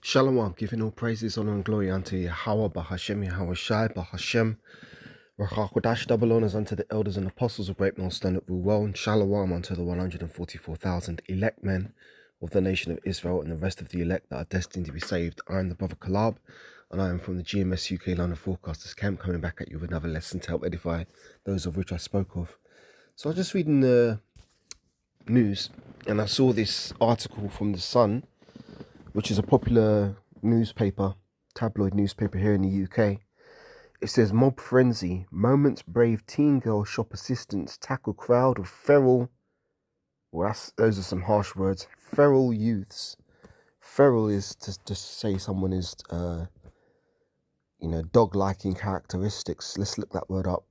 Shalom, giving all praises, honor, and glory unto Yahweh, Bahashem, Yahweh Shai, Bahashem, Rachakodash, double honors unto the elders and apostles of Great Millstone that rule well, and Shalom unto the 144,000 elect men of the nation of Israel and the rest of the elect that are destined to be saved. I am the brother Kalab, and I am from the GMS UK London Forecasters Camp, coming back at you with another lesson to help edify those of which I spoke of. So I was just reading the news, and I saw this article from The Sun, which is a popular newspaper, tabloid newspaper here in the UK. It says, mob frenzy, moments brave teen girl shop assistants tackle crowd of feral, well, those are some harsh words, feral youths. Feral is to say someone is, dog-liking characteristics. Let's look that word up.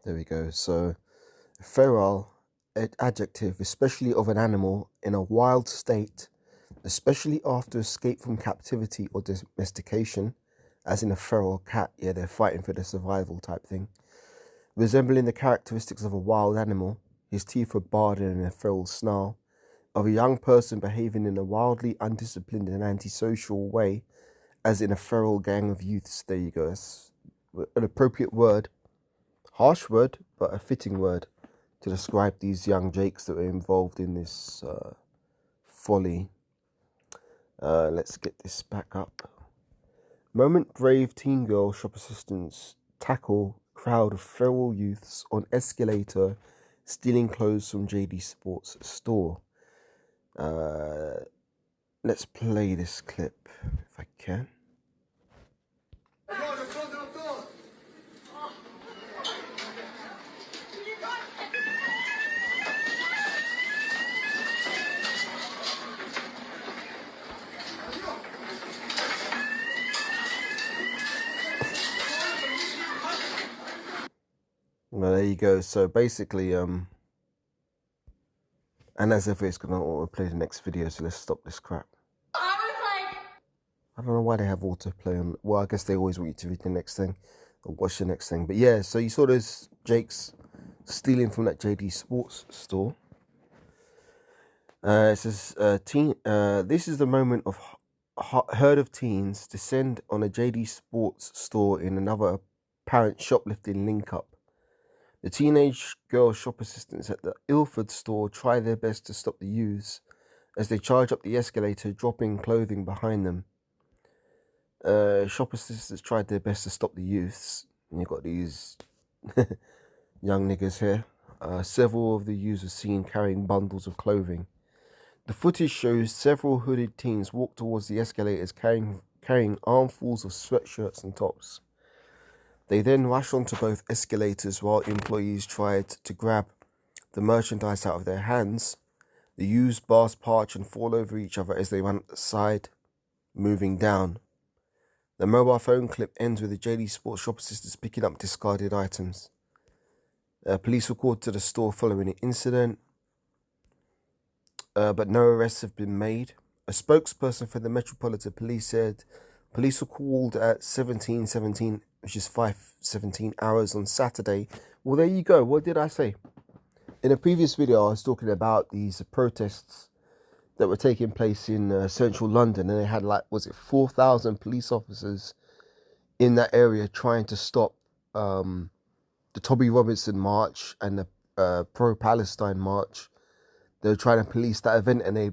There we go. So, feral, adjective, especially of an animal in a wild state, especially after escape from captivity or domestication, as in a feral cat. Yeah, they're fighting for the survival type thing. Resembling the characteristics of a wild animal, his teeth were barred in a feral snarl, of a young person behaving in a wildly undisciplined and antisocial way, as in a feral gang of youths. There you go. That's an appropriate word. Harsh word, but a fitting word to describe these young jakes that were involved in this folly. Let's get this back up. Moment brave teen girl shop assistants tackle crowd of feral youths on escalator stealing clothes from JD Sports store. Let's play this clip if I can. Well, there you go. So basically, and as if it's gonna autoplay the next video, so let's stop this crap. I don't know why they have autoplay on. Well, I guess they always want you to read the next thing or watch the next thing. But yeah, so you saw those jakes stealing from that JD Sports store. It says, this is the moment of herd of teens descend on a JD Sports store in another apparent shoplifting link-up. The teenage girl shop assistants at the Ilford store try their best to stop the youths as they charge up the escalator, dropping clothing behind them. Shop assistants tried their best to stop the youths. And you've got these young niggas here. Several of the youths are seen carrying bundles of clothing. The footage shows several hooded teens walk towards the escalators carrying armfuls of sweatshirts and tops. They then rush onto both escalators while employees tried to grab the merchandise out of their hands. The youths burst, parch, and fall over each other as they run aside, moving down. The mobile phone clip ends with the JD Sports shop assistants picking up discarded items. Police were called to the store following the incident, but no arrests have been made. A spokesperson for the Metropolitan Police said police were called at 17:17, which is 5:17 hours on Saturday. Well, there you go. What did I say? In a previous video, I was talking about these protests that were taking place in central London, and they had 4,000 police officers in that area trying to stop the Toby Robinson march and the pro-Palestine march. They were trying to police that event, and they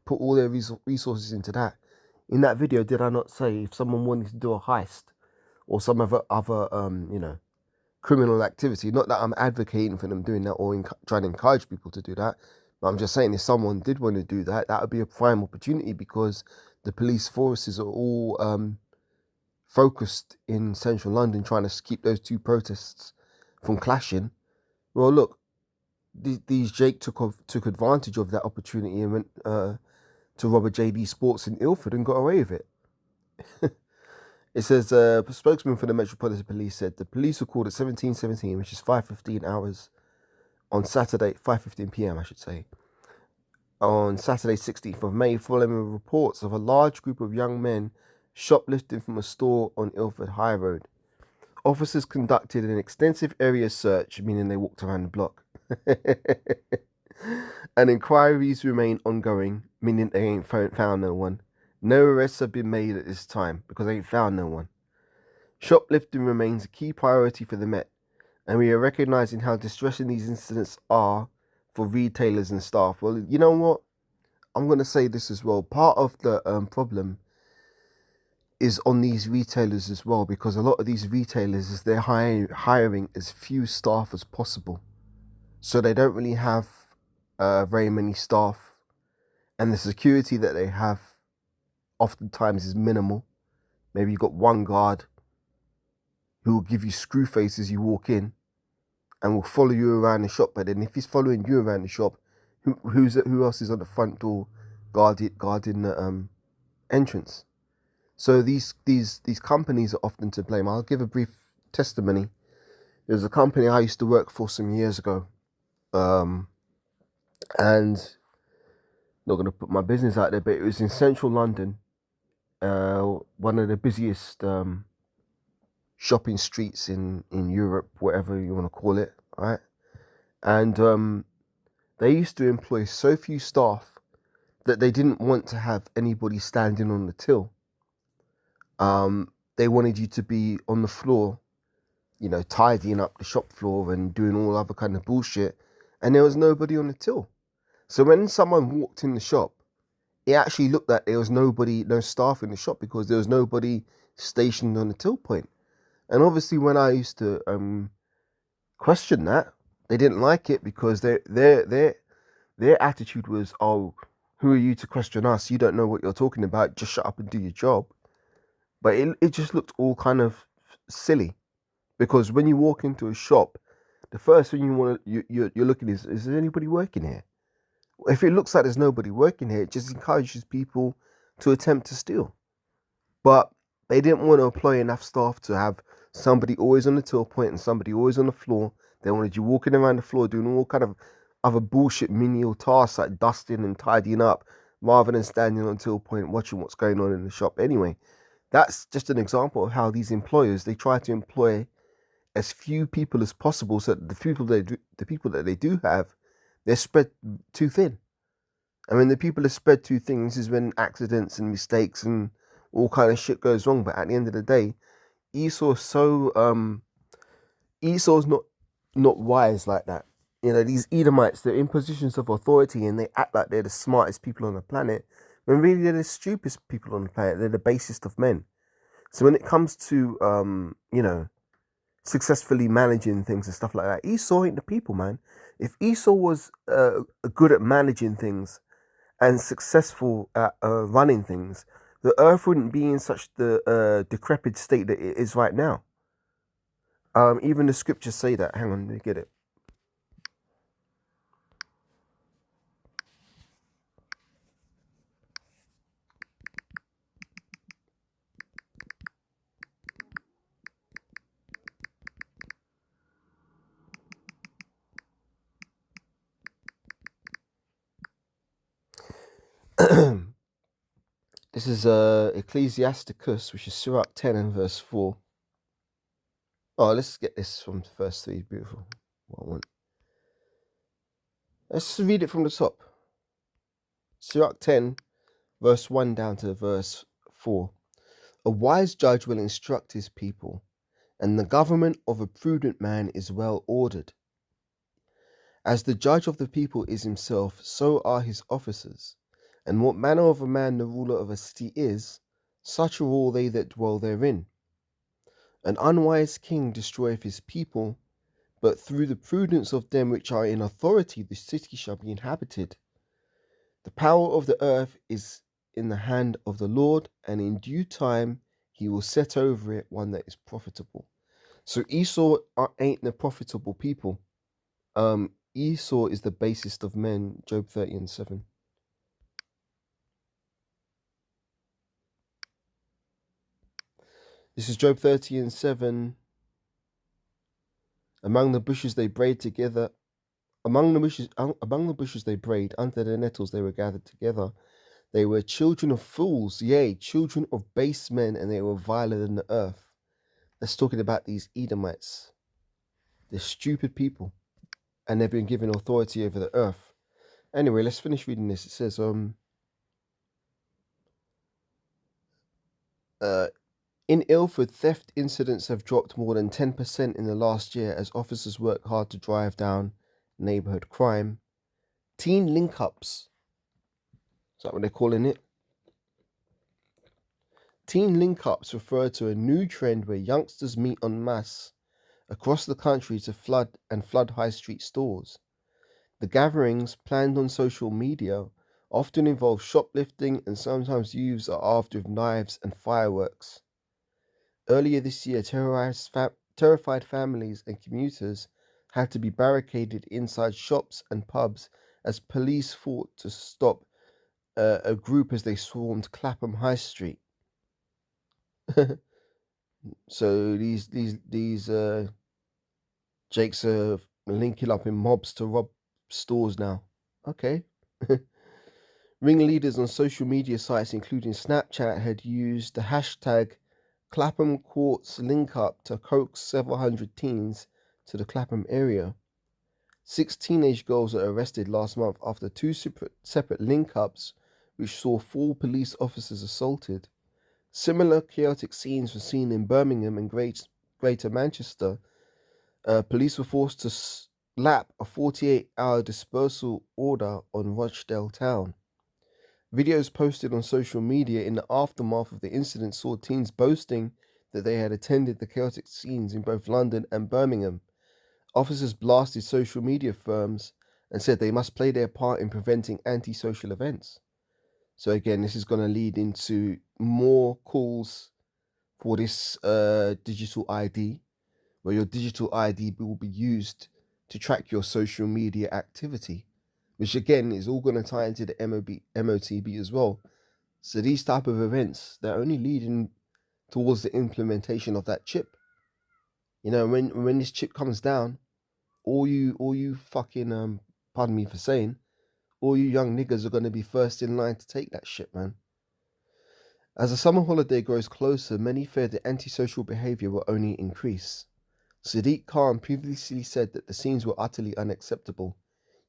put all their resources into that. In that video, did I not say if someone wanted to do a heist or some other criminal activity, not that I'm advocating for them doing that or trying to encourage people to do that, but I'm just saying if someone did want to do that, that would be a prime opportunity because the police forces are all focused in central London trying to keep those two protests from clashing. Well, look, these Jake took advantage of that opportunity and went to rob a JD Sports in Ilford and got away with it. It says a spokesman for the Metropolitan Police said the police were called at 17:17, which is 5:15 hours on Saturday, 5:15 p.m. I should say. on Saturday 16th of May following reports of a large group of young men shoplifting from a store on Ilford High Road. Officers conducted an extensive area search, meaning they walked around the block. And inquiries remain ongoing, meaning they ain't found no one. No arrests have been made at this time because they ain't found no one. Shoplifting remains a key priority for the Met, and we are recognizing how distressing these incidents are for retailers and staff. Well, you know what? I'm going to say this as well. Part of the problem is on these retailers as well, because a lot of these retailers is they're hiring as few staff as possible, so they don't really have very many staff, and the security that they have oftentimes is minimal. Maybe you've got one guard who will give you screw face as you walk in and will follow you around the shop. But then if he's following you around the shop, who else is on the front door guarding the entrance? So these companies are often to blame. I'll give a brief testimony. There was a company I used to work for some years ago, and not going to put my business out there, but it was in central London, one of the busiest shopping streets in Europe, whatever you want to call it, right? And they used to employ so few staff that they didn't want to have anybody standing on the till. They wanted you to be on the floor, you know, tidying up the shop floor and doing all other kind of bullshit, and there was nobody on the till. So when someone walked in the shop, it actually looked like there was no staff in the shop because there was nobody stationed on the till point. And obviously when I used to question that, they didn't like it because their attitude was, oh, who are you to question us? You don't know what you're talking about. Just shut up and do your job. But it just looked all kind of silly, because when you walk into a shop, the first thing you're looking is there anybody working here? If it looks like there's nobody working here, it just encourages people to attempt to steal. But they didn't want to employ enough staff to have somebody always on the till point and somebody always on the floor. They wanted you walking around the floor doing all kind of other bullshit menial tasks like dusting and tidying up, rather than standing on till point watching what's going on in the shop. Anyway, that's just an example of how these employers, they try to employ as few people as possible, so that the people that they do have, they're spread too thin. I mean, the people are spread too thin. This is when accidents and mistakes and all kind of shit goes wrong. But at the end of the day, Esau's not wise like that. You know, these Edomites, they're in positions of authority and they act like they're the smartest people on the planet, when really they're the stupidest people on the planet. They're the basest of men. So when it comes to you know, successfully managing things and stuff like that, Esau ain't the people, man. If Esau was good at managing things and successful at running things, the earth wouldn't be in such the decrepit state that it is right now. Even the scriptures say that. Hang on, let me get it. This is Ecclesiasticus, which is Sirach 10 and verse 4. Oh, let's get this from verse 3. Beautiful. What I want. Let's read it from the top. Sirach 10, verse 1 down to verse 4. A wise judge will instruct his people, and the government of a prudent man is well ordered. As the judge of the people is himself, so are his officers. And what manner of a man the ruler of a city is, such are all they that dwell therein. An unwise king destroyeth his people, but through the prudence of them which are in authority the city shall be inhabited. The power of the earth is in the hand of the Lord, and in due time he will set over it one that is profitable. So Esau ain't the profitable people. Esau is the basest of men, Job 30 and 7. This is Job 30 and 7. Among the bushes they braid together, among the bushes they brayed, under the nettles they were gathered together. They were children of fools, yea, children of base men, and they were viler than the earth. That's talking about these Edomites. They're stupid people, and they've been given authority over the earth. Anyway, let's finish reading this. It says, in Ilford, theft incidents have dropped more than 10% in the last year as officers work hard to drive down neighborhood crime. Teen link-ups. Is that what they're calling it? Teen link-ups refer to a new trend where youngsters meet en masse across the country to flood high street stores. The gatherings, planned on social media, often involve shoplifting, and sometimes youths are armed with knives and fireworks. Earlier this year, terrified families and commuters had to be barricaded inside shops and pubs as police fought to stop a group as they swarmed Clapham High Street. So these Jakes are linking up in mobs to rob stores now. Okay. Ringleaders on social media sites, including Snapchat, had used the hashtag Clapham Courts link up to coax several hundred teens to the Clapham area. 6 teenage girls were arrested last month after 2 separate link ups, which saw 4 police officers assaulted. Similar chaotic scenes were seen in Birmingham and Greater Manchester. Police were forced to slap a 48-hour dispersal order on Rochdale town. Videos posted on social media in the aftermath of the incident saw teens boasting that they had attended the chaotic scenes in both London and Birmingham. Officers blasted social media firms and said they must play their part in preventing antisocial events. So again, this is going to lead into more calls for this digital ID, where your digital ID will be used to track your social media activity, which again is all going to tie into the MOTB as well. So these type of events, they're only leading towards the implementation of that chip. You know, when this chip comes down, all you fucking pardon me for saying, all you young niggas are going to be first in line to take that shit, man. As the summer holiday grows closer, many fear that antisocial behavior will only increase. Sadiq Khan previously said that the scenes were utterly unacceptable.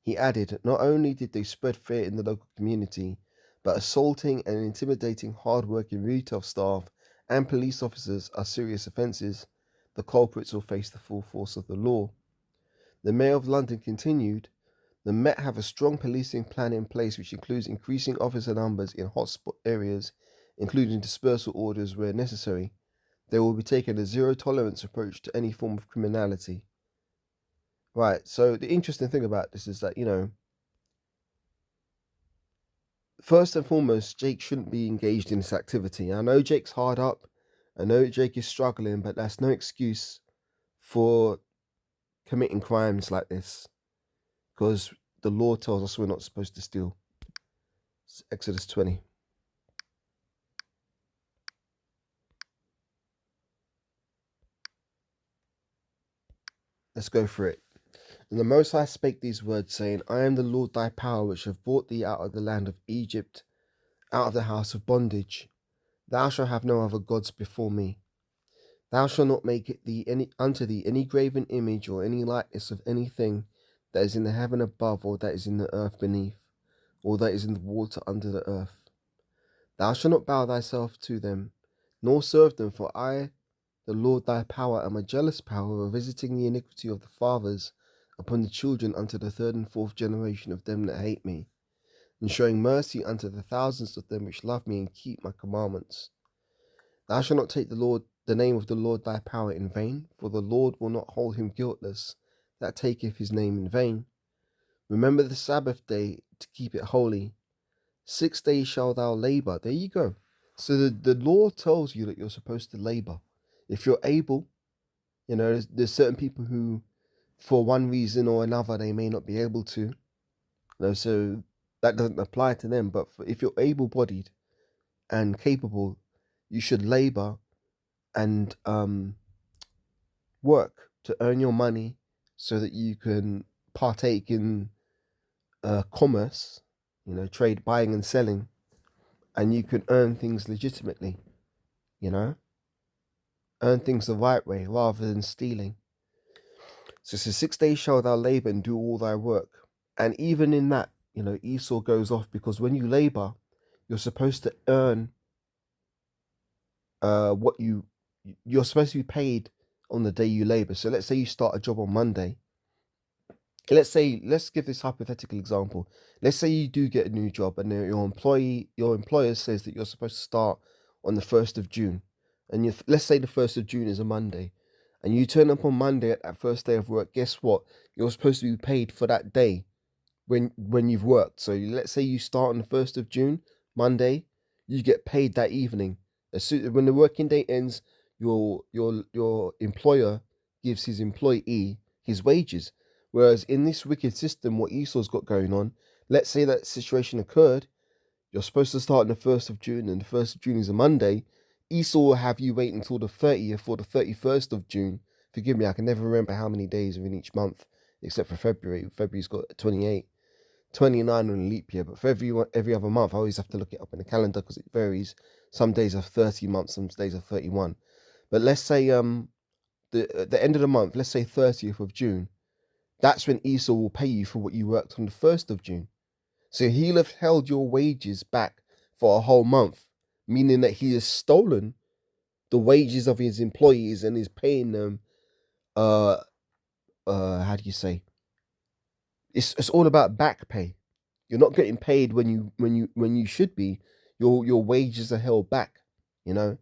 He added, not only did they spread fear in the local community, but assaulting and intimidating hard-working retail staff and police officers are serious offences. The culprits will face the full force of the law. The Mayor of London continued, the Met have a strong policing plan in place which includes increasing officer numbers in hotspot areas, including dispersal orders where necessary. They will be taking a zero-tolerance approach to any form of criminality. Right, so the interesting thing about this is that, you know, first and foremost, Jake shouldn't be engaged in this activity. I know Jake's hard up. I know Jake is struggling, but that's no excuse for committing crimes like this, because the law tells us we're not supposed to steal. It's Exodus 20. Let's go for it. And the Most High spake these words, saying, I am the Lord thy power, which have brought thee out of the land of Egypt, out of the house of bondage. Thou shalt have no other gods before me. Thou shalt not make unto thee any graven image or any likeness of anything that is in the heaven above, or that is in the earth beneath, or that is in the water under the earth. Thou shalt not bow thyself to them, nor serve them, for I, the Lord thy power, am a jealous power, visiting the iniquity of the fathers upon the children unto the 3rd and 4th generation of them that hate me, and showing mercy unto the thousands of them which love me and keep my commandments. Thou shalt not take the name of the Lord thy power in vain, for the Lord will not hold him guiltless that taketh his name in vain. Remember the Sabbath day to keep it holy. 6 days shalt thou labor. There you go. So the law tells you that you're supposed to labor. If you're able, you know, there's certain people who, for one reason or another, they may not be able to. You know, so that doesn't apply to them. But if you're able-bodied and capable, you should labor and work to earn your money so that you can partake in commerce, trade, buying and selling, and you can earn things legitimately, you know, earn things the right way rather than stealing. So it's a 6 days shall thou labor and do all thy work. And even in that, Esau goes off because when you labor, you're supposed to earn what you're supposed to be paid on the day you labor. So let's say you start a job on Monday. Let's give this hypothetical example. Let's say you do get a new job and your employer says that you're supposed to start on the 1st of June. And let's say the 1st of June is a Monday. And you turn up on Monday at that first day of work. Guess what? You're supposed to be paid for that day when you've worked. So let's say you start on the 1st of June, Monday, you get paid that evening. As soon when the working day ends, your employer gives his employee his wages. Whereas in this wicked system, what Esau's got going on, let's say that situation occurred, you're supposed to start on the 1st of June, and the 1st of June is a Monday. Esau will have you wait until the 30th or the 31st of June. Forgive me, I can never remember how many days are in each month, except for February. February's got 28, 29 on a leap year, but for every other month, I always have to look it up in the calendar because it varies. Some days are 30 months, some days are 31. But let's say the end of the month, let's say 30th of June, that's when Esau will pay you for what you worked on the 1st of June. So he'll have held your wages back for a whole month, meaning that he has stolen the wages of his employees and is paying them how do you say? It's all about back pay. You're not getting paid when you should be. Your wages are held back, you know.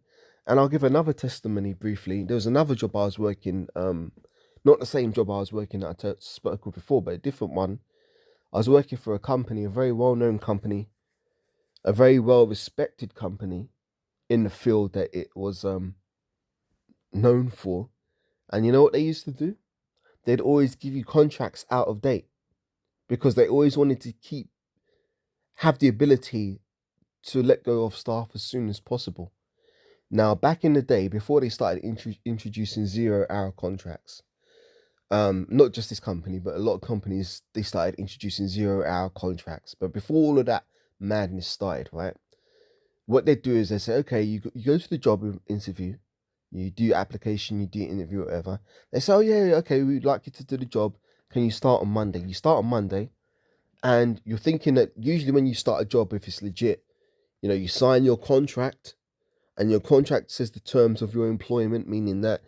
And I'll give another testimony briefly. There was another job I was working, not the same job I was working that I spoke with before, but a different one. I was working for a company, a very well-known company, a very well-respected company in the field that it was known for. And you know what they used to do? They'd always give you contracts out of date because they always wanted to have the ability to let go of staff as soon as possible. Now, back in the day, before they started introducing 0-hour contracts, not just this company, but a lot of companies, they started introducing 0-hour contracts. But before all of that madness started, right? What they do is they say, okay, you go to the job interview, you do your application, you do your interview, whatever. They say, oh yeah, okay, we'd like you to do the job. Can you start on Monday? You start on Monday, and you're thinking that usually when you start a job, if it's legit, you sign your contract, and your contract says the terms of your employment, meaning that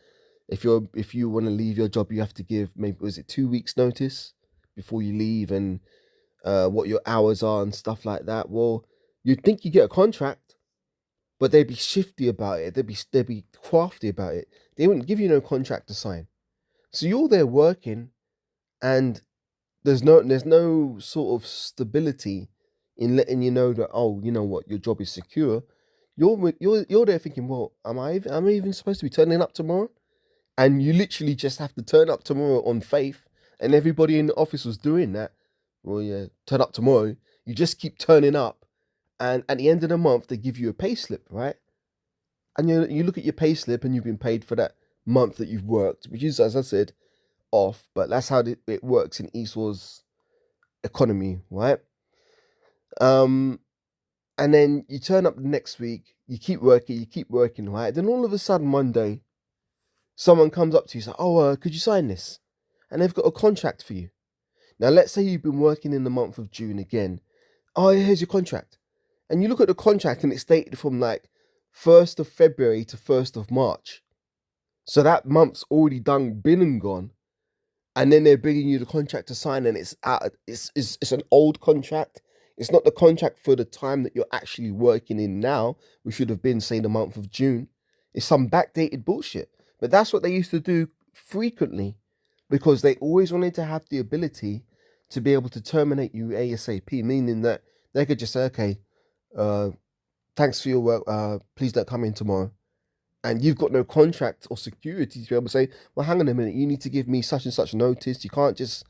if you want to leave your job, you have to give, maybe, was it 2 weeks notice before you leave, and what your hours are and stuff like that. Well, you'd think you get a contract, but they'd be shifty about it. They'd be crafty about it. They wouldn't give you no contract to sign. So you're there working, and there's no sort of stability in letting you know that, oh, you know what, your job is secure. You're there thinking, well, am I even supposed to be turning up tomorrow? And you literally just have to turn up tomorrow on faith, and everybody in the office was doing that. Well, yeah, turn up tomorrow. You just keep turning up, and at the end of the month, they give you a pay slip, right? And you look at your pay slip, and you've been paid for that month that you've worked, which is, as I said, off. But that's how it works in Esau's economy, right? And then you turn up the next week, you keep working, right? Then all of a sudden, one day, someone comes up to you and says, oh, could you sign this? And they've got a contract for you. Now, let's say you've been working in the month of June again. Oh, here's your contract. And you look at the contract and it's dated from like 1st of February to 1st of March. So that month's already been and gone. And then they're bringing you the contract to sign, and it's an old contract. It's not the contract for the time that you're actually working in now, which should have been, say, the month of June. It's some backdated bullshit. But that's what they used to do frequently, because they always wanted to have the ability to be able to terminate you ASAP, meaning that they could just say, okay, thanks for your work, please don't come in tomorrow. And you've got no contract or security to be able to say, well, hang on a minute, you need to give me such and such notice. You can't just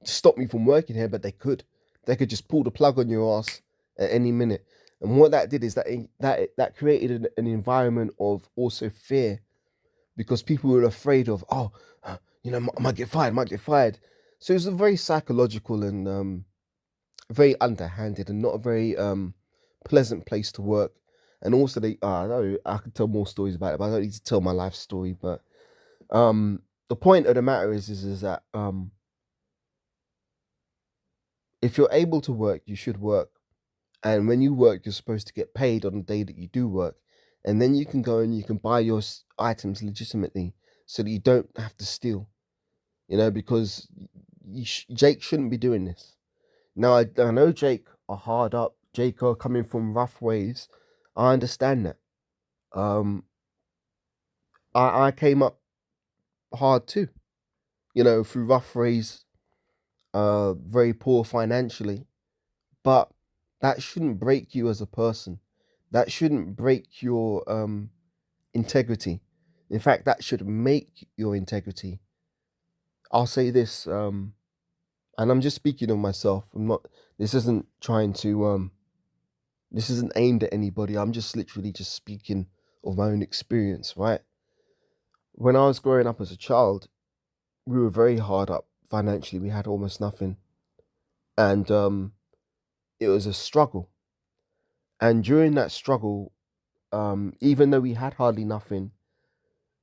stop me from working here. But they could just pull the plug on your ass at any minute. And what that did is that created an environment of also fear, because people were afraid of, oh, I might get fired. So it's a very psychological and very underhanded and not a very pleasant place to work. And also, I know I could tell more stories about it, but I don't need to tell my life story. But the point of the matter is that if you're able to work, you should work. And when you work, you're supposed to get paid on the day that you do work. And then you can go and you can buy your items legitimately so that you don't have to steal, because Jake shouldn't be doing this. Now, I know Jake are hard up. Jake are coming from rough ways. I understand that. Um, I came up hard too, through rough ways, very poor financially. But that shouldn't break you as a person. That shouldn't break your integrity. In fact, that should make your integrity. I'll say this, and I'm just speaking of myself. I'm not. This isn't trying to. This isn't aimed at anybody. I'm just literally just speaking of my own experience, right? When I was growing up as a child, we were very hard up financially. We had almost nothing, and it was a struggle. And during that struggle, even though we had hardly nothing,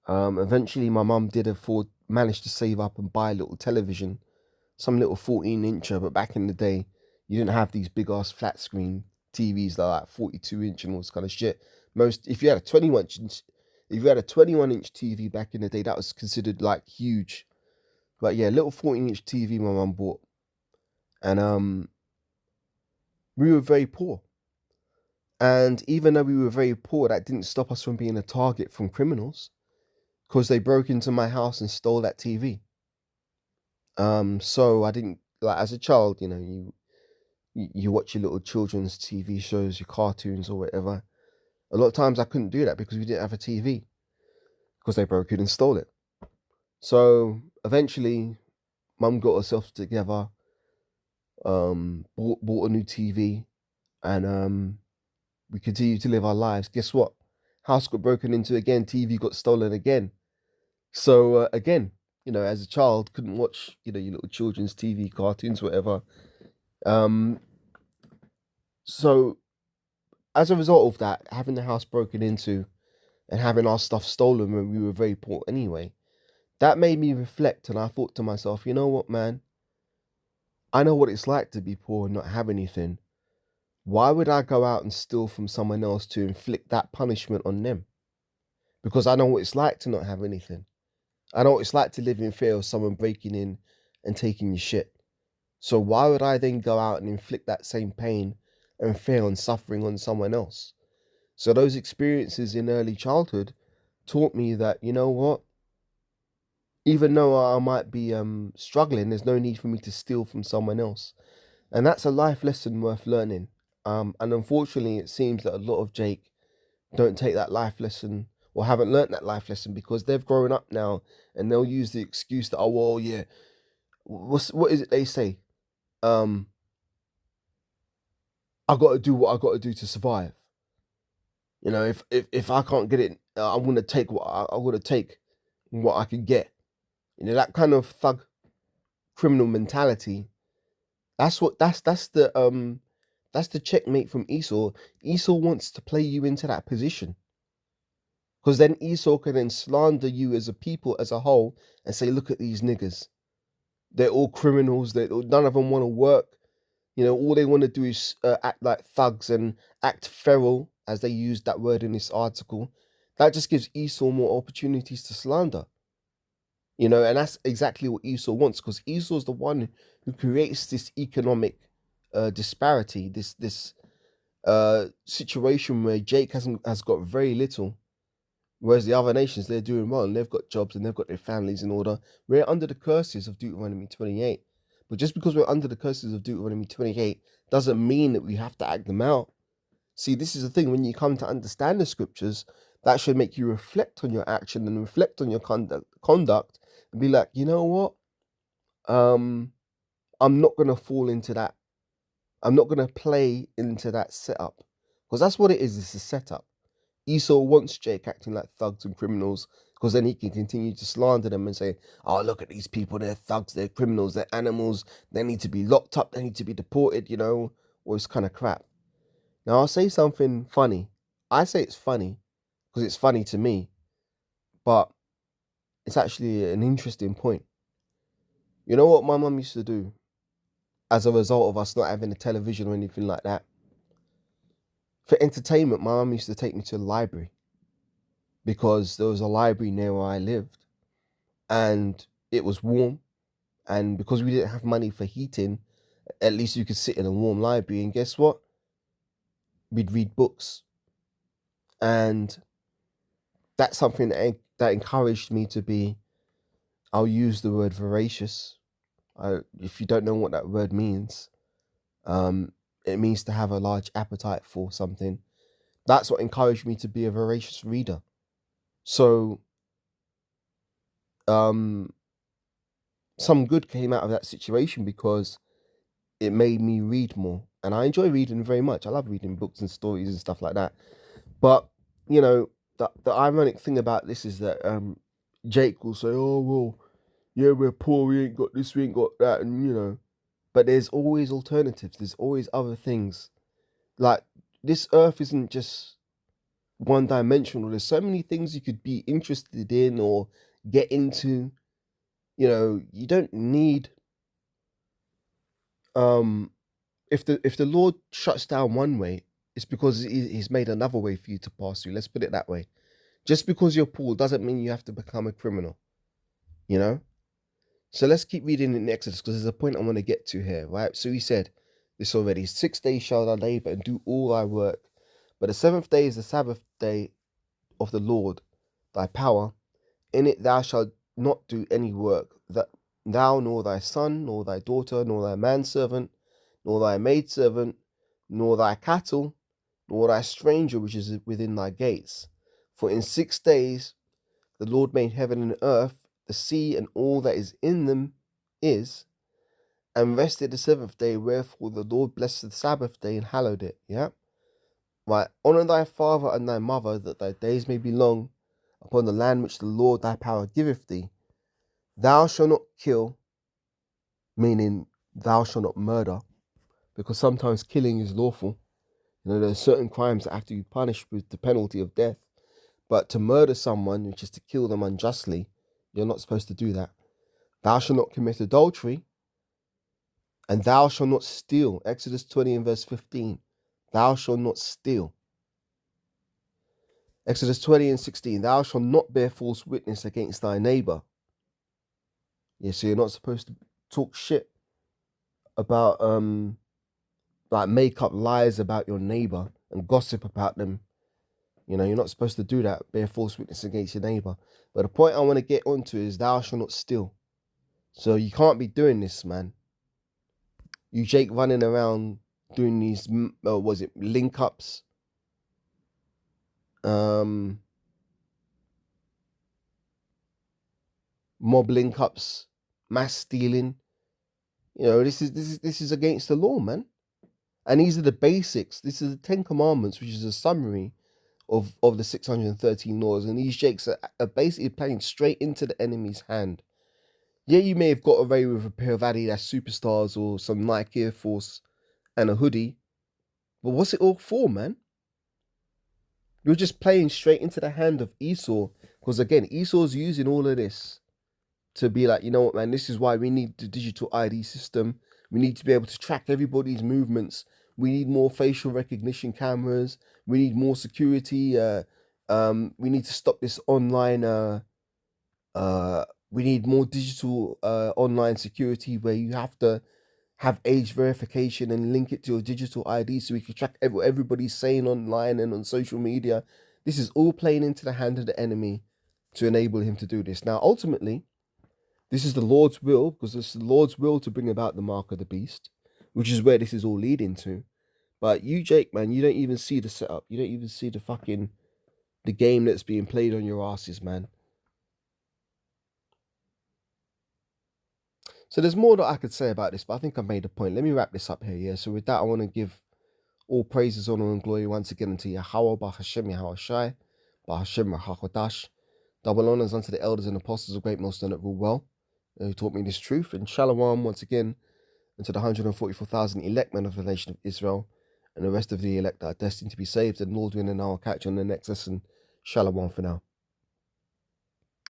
eventually my mum did manage to save up and buy a little television, some little 14-incher. But back in the day, you didn't have these big ass flat screen TVs that are like 42-inch and all this kind of shit. If you had a 21-inch TV back in the day, that was considered like huge. But yeah, little 14-inch TV my mum bought, and we were very poor. And even though we were very poor, that didn't stop us from being a target from criminals, because they broke into my house and stole that TV. So I didn't, like, as a child, you watch your little children's TV shows, your cartoons or whatever. A lot of times I couldn't do that because we didn't have a TV, because they broke it and stole it. So eventually, mum got herself together, bought a new TV, and we continued to live our lives. Guess what? House got broken into again, TV got stolen again. So again, as a child, couldn't watch, your little children's TV, cartoons, whatever. So as a result of that, having the house broken into and having our stuff stolen when we were very poor anyway, that made me reflect, and I thought to myself, you know what, man? I know what it's like to be poor and not have anything. Why would I go out and steal from someone else to inflict that punishment on them? Because I know what it's like to not have anything. I know what it's like to live in fear of someone breaking in and taking your shit. So why would I then go out and inflict that same pain and fear and suffering on someone else? So those experiences in early childhood taught me that, you know what? Even though I might be struggling, there's no need for me to steal from someone else. And that's a life lesson worth learning. And unfortunately, it seems that a lot of Jake don't take that life lesson or haven't learnt that life lesson, because they've grown up now and they'll use the excuse that, oh, well, yeah, what is it they say? I got to do what I got to do to survive. If I can't get it, I'm gonna take I'm gonna take what I can get. That kind of thug criminal mentality. That's the checkmate from Esau. Esau wants to play you into that position, because then Esau can then slander you as a people as a whole and say, look at these niggas. They're all criminals. None of them want to work. All they want to do is act like thugs and act feral, as they used that word in this article. That just gives Esau more opportunities to slander. And that's exactly what Esau wants, because Esau's the one who creates this economic disparity, this situation where Jake has got very little, whereas the other nations, they're doing well and they've got jobs and they've got their families in order. We're under the curses of Deuteronomy 28. But just because we're under the curses of Deuteronomy 28 doesn't mean that we have to act them out. See, this is the thing. When you come to understand the scriptures, that should make you reflect on your action and reflect on your conduct and be like, you know what? I'm not going to fall into that. I'm not going to play into that setup, because that's what it is. It's a setup. Esau wants Jake acting like thugs and criminals because then he can continue to slander them and say, oh, look at these people, they're thugs, they're criminals, they're animals, they need to be locked up, they need to be deported, all this kind of crap. Now, I'll say something funny. I say it's funny because it's funny to me, but it's actually an interesting point. You know what my mum used to do as a result of us not having a television or anything like that? For entertainment, my mum used to take me to the library because there was a library near where I lived and it was warm. And because we didn't have money for heating, at least you could sit in a warm library. And guess what? We'd read books. And that's something that encouraged me to be, I'll use the word voracious. If you don't know what that word means, it means to have a large appetite for something. That's what encouraged me to be a voracious reader. So, some good came out of that situation because it made me read more. And I enjoy reading very much. I love reading books and stories and stuff like that. But, the ironic thing about this is that Jake will say, oh, well, yeah, we're poor, we ain't got this, we ain't got that, and but there's always alternatives, there's always other things. Like, this earth isn't just one dimensional, there's so many things you could be interested in or get into. You don't need if the Lord shuts down one way, it's because he's made another way for you to pass through. Let's put it that way. Just because you're poor doesn't mean you have to become a criminal, So let's keep reading in Exodus because there's a point I want to get to here, right? So he said this already: 6 days shall I labor and do all thy work, but the seventh day is the Sabbath day of the Lord thy power. In it thou shalt not do any work, that thou nor thy son, nor thy daughter, nor thy manservant, nor thy maidservant, nor thy cattle, nor thy stranger which is within thy gates. For in 6 days the Lord made heaven and earth, the sea and all that is in them is, and rested the seventh day, wherefore the Lord blessed the Sabbath day and hallowed it. Yeah? Right. Honor thy father and thy mother, that thy days may be long upon the land which the Lord thy power giveth thee. Thou shalt not kill, meaning thou shalt not murder, because sometimes killing is lawful. There are certain crimes that have to be punished with the penalty of death. But to murder someone, which is to kill them unjustly, you're not supposed to do that. Thou shalt not commit adultery, and thou shalt not steal. Exodus 20 and verse 15. Thou shalt not steal. Exodus 20 and 16. Thou shalt not bear false witness against thy neighbor. Yeah, so you're not supposed to talk shit about, like make up lies about your neighbor and gossip about them. You're not supposed to do that, bear false witness against your neighbor. But the point I want to get onto is thou shalt not steal. So you can't be doing this, man. You Jake running around doing these, was it link ups? Mob link ups, mass stealing. This is against the law, man. And these are the basics. This is the 10 Commandments, which is a summary of the 613 laws. And these Jakes are basically playing straight into the enemy's hand. Yeah, you may have got away with a pair of Adidas Superstars or some Nike Air Force and a hoodie, but what's it all for, man? You're just playing straight into the hand of Esau, because again, Esau's using all of this to be like, you know what, man, this is why we need the digital ID system. We need to be able to track everybody's movements. We need more facial recognition cameras. We need more security. We need to stop this online we need more digital online security where you have to have age verification and link it to your digital ID so we can track what everybody's saying online and on social media. This is all playing into the hand of the enemy to enable him to do this. Now, ultimately, this is the Lord's will, because it's the Lord's will to bring about the mark of the beast, which is where this is all leading to. But you, Jake, man, you don't even see the setup. You don't even see the game that's being played on your asses, man. So there's more that I could say about this, but I think I've made a point. Let me wrap this up here, yeah? So with that, I want to give all praises, honor, and glory once again unto Yahweh, Bahashem, Yahweh Shai, Bahashem, Rahakodash, Double honors unto the elders and apostles of Great Millstone that rule well, who taught me this truth. And Shalom once again unto the 144,000 elect men of the nation of Israel, and the rest of the elect that are destined to be saved. And Lord willing, I'll catch you on the next lesson. Shalom for now.